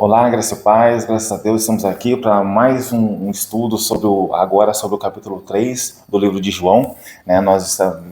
Olá, graça e paz, graças a Deus, estamos aqui para mais um estudo sobre o capítulo 3 do livro de João, né?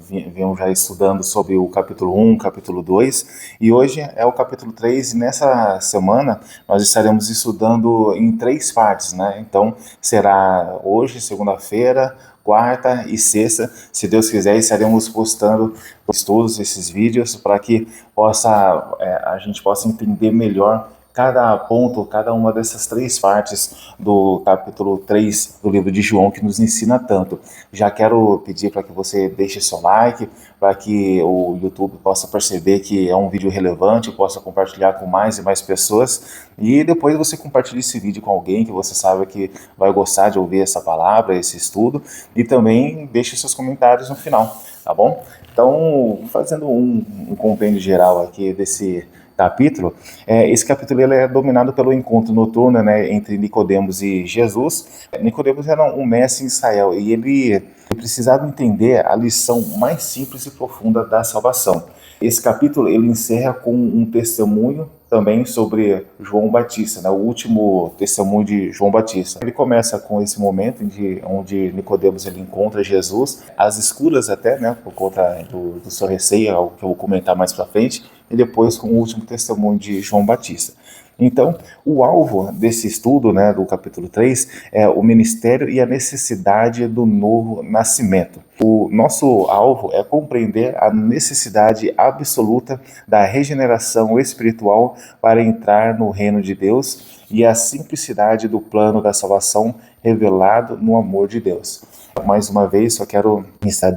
Viemos já estudando sobre o capítulo 1, capítulo 2, e hoje é o capítulo 3, e nessa semana nós estaremos estudando em três partes, né? Então, será hoje, segunda-feira, quarta e sexta, se Deus quiser, estaremos postando estudos, esses vídeos, para que a gente possa entender melhor cada ponto, cada uma dessas três partes do capítulo 3 do livro de João, que nos ensina tanto. Já quero pedir para que você deixe seu like, para que o YouTube possa perceber que é um vídeo relevante, possa compartilhar com mais e mais pessoas, e depois você compartilhe esse vídeo com alguém que você sabe que vai gostar de ouvir essa palavra, esse estudo, e também deixe seus comentários no final, tá bom? Então, fazendo um compêndio geral aqui desse capítulo, esse capítulo ele é dominado pelo encontro noturno, né, entre Nicodemos e Jesus. Nicodemos era um mestre em Israel e ele precisava entender a lição mais simples e profunda da salvação. Esse capítulo ele encerra com um testemunho também sobre João Batista, né, o último testemunho de João Batista. Ele começa com esse momento onde Nicodemos ele encontra Jesus, às escuras até, né, por conta do seu receio, algo que eu vou comentar mais para frente, e depois com o último testemunho de João Batista. Então, o alvo desse estudo, né, do capítulo 3, é o ministério e a necessidade do novo nascimento. O nosso alvo é compreender a necessidade absoluta da regeneração espiritual para entrar no reino de Deus e a simplicidade do plano da salvação revelado no amor de Deus. Mais uma vez, só quero estar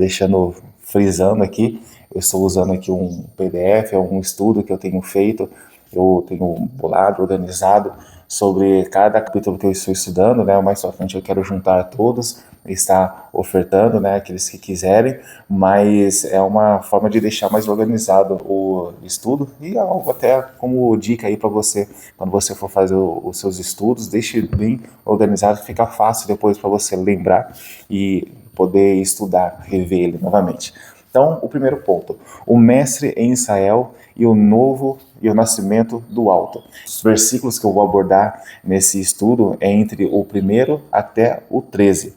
frisando aqui, eu estou usando aqui um PDF, é um estudo que eu tenho feito, eu tenho bolado, organizado sobre cada capítulo que eu estou estudando, né? Mais pra frente eu quero juntar todos e estar ofertando, né? Aqueles que quiserem, mas é uma forma de deixar mais organizado o estudo e algo até como dica aí para você, quando você for fazer os seus estudos, deixe bem organizado, fica fácil depois para você lembrar e poder estudar, rever ele novamente. Então, o primeiro ponto, o mestre em Israel e o nascimento do alto. Os versículos que eu vou abordar nesse estudo é entre o primeiro até o 13.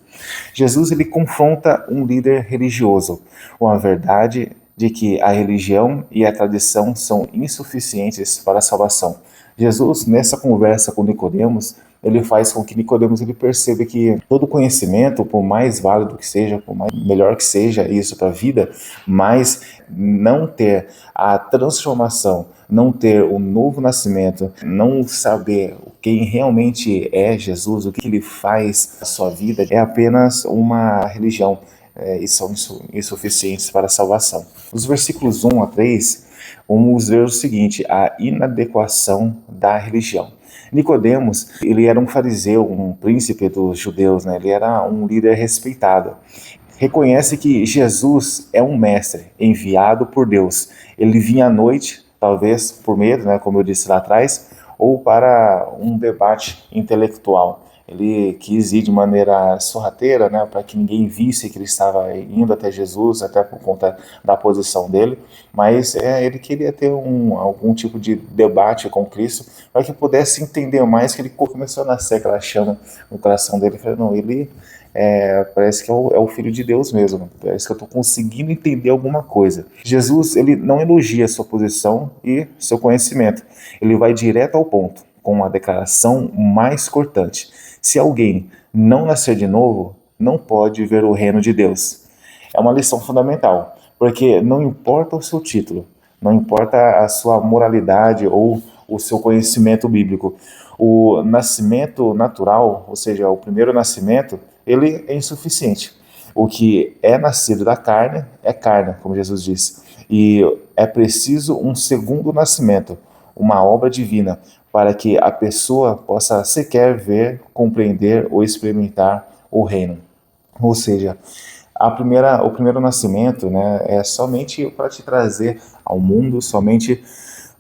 Jesus ele confronta um líder religioso com a verdade de que a religião e a tradição são insuficientes para a salvação. Jesus, nessa conversa com Nicodemos, ele faz com que Nicodemos ele perceba que todo conhecimento, por mais válido que seja, por mais melhor que seja isso para a vida, mas não ter a transformação, não ter o novo nascimento, não saber quem realmente é Jesus, o que ele faz na sua vida, é apenas uma religião. E são insuficientes para a salvação. Os versículos 1 a 3, vamos ver o seguinte, a inadequação da religião. Nicodemos, ele era um fariseu, um príncipe dos judeus, né? Ele era um líder respeitado. Reconhece que Jesus é um mestre enviado por Deus. Ele vinha à noite, talvez por medo, né, como eu disse lá atrás, ou para um debate intelectual. Ele quis ir de maneira sorrateira, né, para que ninguém visse que ele estava indo até Jesus, até por conta da posição dele, mas ele queria ter algum tipo de debate com Cristo, para que pudesse entender mais, que ele começou a nascer aquela chama no coração dele. Ele falou, não, ele parece que é o Filho de Deus mesmo, parece que eu estou conseguindo entender alguma coisa. Jesus, ele não elogia sua posição e seu conhecimento, ele vai direto ao ponto, com a declaração mais cortante. Se alguém não nascer de novo, não pode ver o reino de Deus. É uma lição fundamental, porque não importa o seu título, não importa a sua moralidade ou o seu conhecimento bíblico. O nascimento natural, ou seja, o primeiro nascimento, ele é insuficiente. O que é nascido da carne é carne, como Jesus disse. E é preciso um segundo nascimento, uma obra divina, para que a pessoa possa sequer ver, compreender ou experimentar o reino. Ou seja, o primeiro nascimento, né, é somente para te trazer ao mundo, somente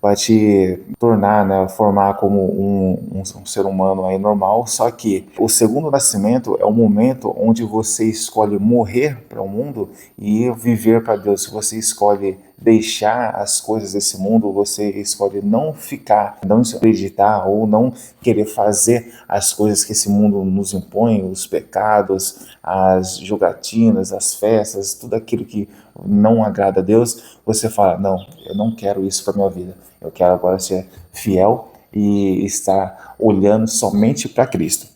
para te tornar, né, formar como um ser humano aí normal, só que o segundo nascimento é o momento onde você escolhe morrer para o mundo e viver para Deus. Você escolhe deixar as coisas desse mundo, você escolhe não ficar, não acreditar ou não querer fazer as coisas que esse mundo nos impõe, os pecados, as jogatinas, as festas, tudo aquilo que não agrada a Deus, você fala, não, eu não quero isso para minha vida. Eu quero agora ser fiel e estar olhando somente para Cristo.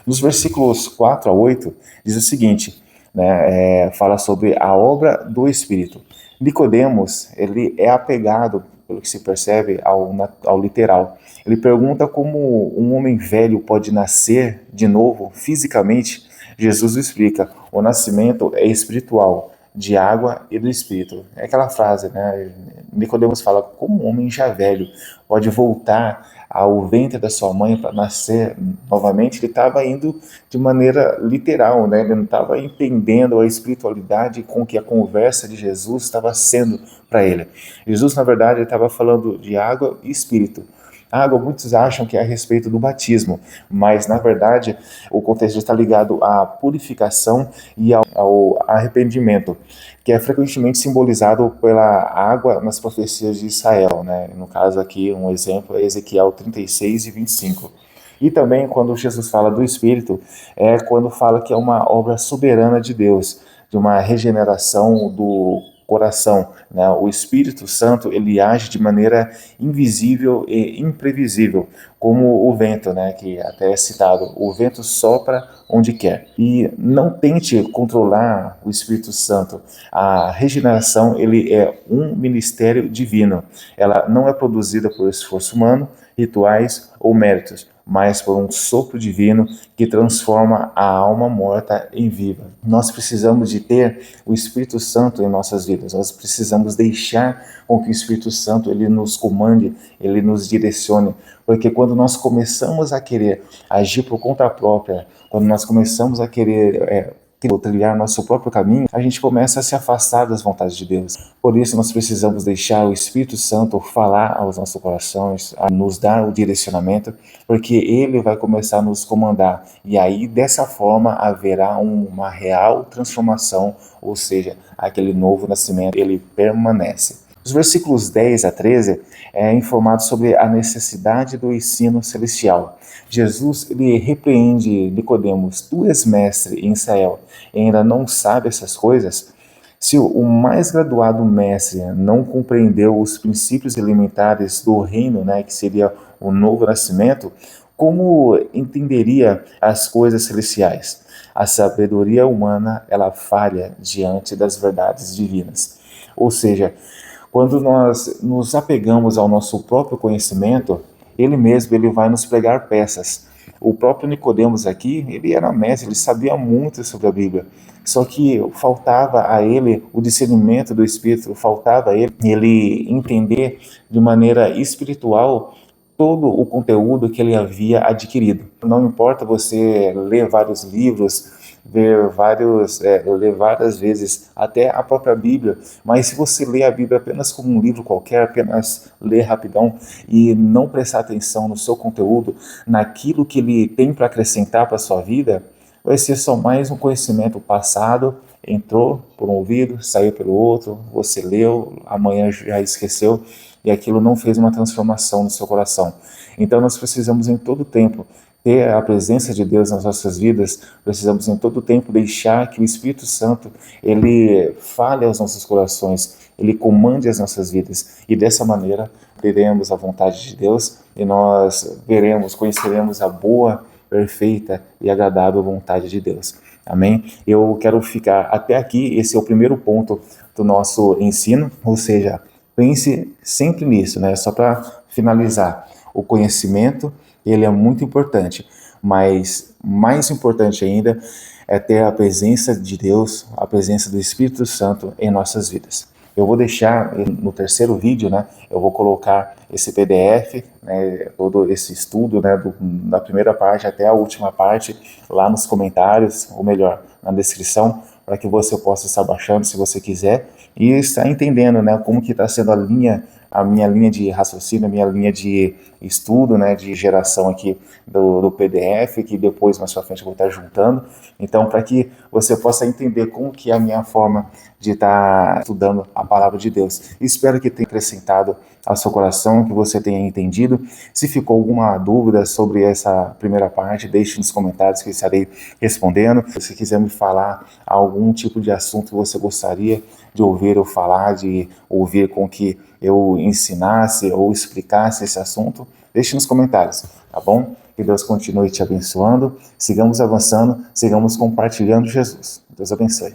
Nos versículos 4 a 8, diz o seguinte, né, fala sobre a obra do Espírito. Nicodemos, ele é apegado, pelo que se percebe, ao literal. Ele pergunta como um homem velho pode nascer de novo, fisicamente. Jesus explica, o nascimento é espiritual, de água e do Espírito. É aquela frase, né? Nicodemos fala, como um homem já velho pode voltar ao ventre da sua mãe para nascer novamente? Ele estava indo de maneira literal, né? Ele não estava entendendo a espiritualidade com que a conversa de Jesus estava sendo para ele. Jesus, na verdade, estava falando de água e Espírito. A água, muitos acham que é a respeito do batismo, mas na verdade o contexto está ligado à purificação e ao arrependimento, que é frequentemente simbolizado pela água nas profecias de Israel, né? No caso aqui, um exemplo é Ezequiel 36 e 25. E também quando Jesus fala do Espírito, é quando fala que é uma obra soberana de Deus, de uma regeneração do coração, né? O Espírito Santo, ele age de maneira invisível e imprevisível, como o vento, né? Que até é citado, o vento sopra onde quer. E não tente controlar o Espírito Santo. A regeneração, ele é um ministério divino. Ela não é produzida por esforço humano, rituais ou méritos, mas por um sopro divino que transforma a alma morta em viva. Nós precisamos de ter o Espírito Santo em nossas vidas. Nós precisamos deixar com que o Espírito Santo ele nos comande, ele nos direcione, porque quando nós começamos a querer agir por conta própria, quando nós começamos a querer trilhar nosso próprio caminho, a gente começa a se afastar das vontades de Deus. Por isso nós precisamos deixar o Espírito Santo falar aos nossos corações, a nos dar o direcionamento, porque ele vai começar a nos comandar. E aí dessa forma haverá uma real transformação, ou seja, aquele novo nascimento, ele permanece. Os versículos 10 a 13 é informado sobre a necessidade do ensino celestial. Jesus ele repreende Nicodemos, tu és mestre em Israel e ainda não sabe essas coisas? Se o mais graduado mestre não compreendeu os princípios elementares do reino, né, que seria o novo nascimento, como entenderia as coisas celestiais? A sabedoria humana, ela falha diante das verdades divinas. Ou seja, quando nós nos apegamos ao nosso próprio conhecimento, ele mesmo ele vai nos pregar peças. O próprio Nicodemos aqui, ele era mestre, ele sabia muito sobre a Bíblia. Só que faltava a ele o discernimento do Espírito, faltava a ele entender de maneira espiritual todo o conteúdo que ele havia adquirido. Não importa você ler vários livros, ler várias vezes até a própria Bíblia, mas se você ler a Bíblia apenas como um livro qualquer, apenas ler rapidão e não prestar atenção no seu conteúdo, naquilo que ele tem para acrescentar para a sua vida, vai ser só mais um conhecimento passado, entrou por um ouvido, saiu pelo outro, você leu, amanhã já esqueceu, e aquilo não fez uma transformação no seu coração. Então nós precisamos em todo tempo ter a presença de Deus nas nossas vidas, precisamos em todo tempo deixar que o Espírito Santo, ele fale aos nossos corações, ele comande as nossas vidas, e dessa maneira teremos a vontade de Deus, e nós conheceremos a boa, perfeita e agradável vontade de Deus. Amém? Eu quero ficar até aqui, esse é o primeiro ponto do nosso ensino, ou seja, pense sempre nisso, né? Só para finalizar, o conhecimento, ele é muito importante, mas mais importante ainda é ter a presença de Deus, a presença do Espírito Santo em nossas vidas. Eu vou deixar no terceiro vídeo, né? Eu vou colocar esse PDF, né? Todo esse estudo, né? Da primeira parte até a última parte lá nos comentários, ou melhor, na descrição, para que você possa estar baixando se você quiser e estar entendendo, né? Como que está sendo a linha a minha linha de raciocínio, a minha linha de estudo, né, de geração aqui do PDF, que depois, mais pra frente, eu vou estar juntando. Então, para que você possa entender como que é a minha forma de estar estudando a palavra de Deus. Espero que tenha acrescentado ao seu coração, que você tenha entendido. Se ficou alguma dúvida sobre essa primeira parte, deixe nos comentários que eu estarei respondendo. Se quiser me falar algum tipo de assunto que você gostaria de ouvir eu falar, de ouvir com que eu ensinasse ou explicasse esse assunto, deixe nos comentários, tá bom? Que Deus continue te abençoando, sigamos avançando, sigamos compartilhando Jesus. Deus abençoe.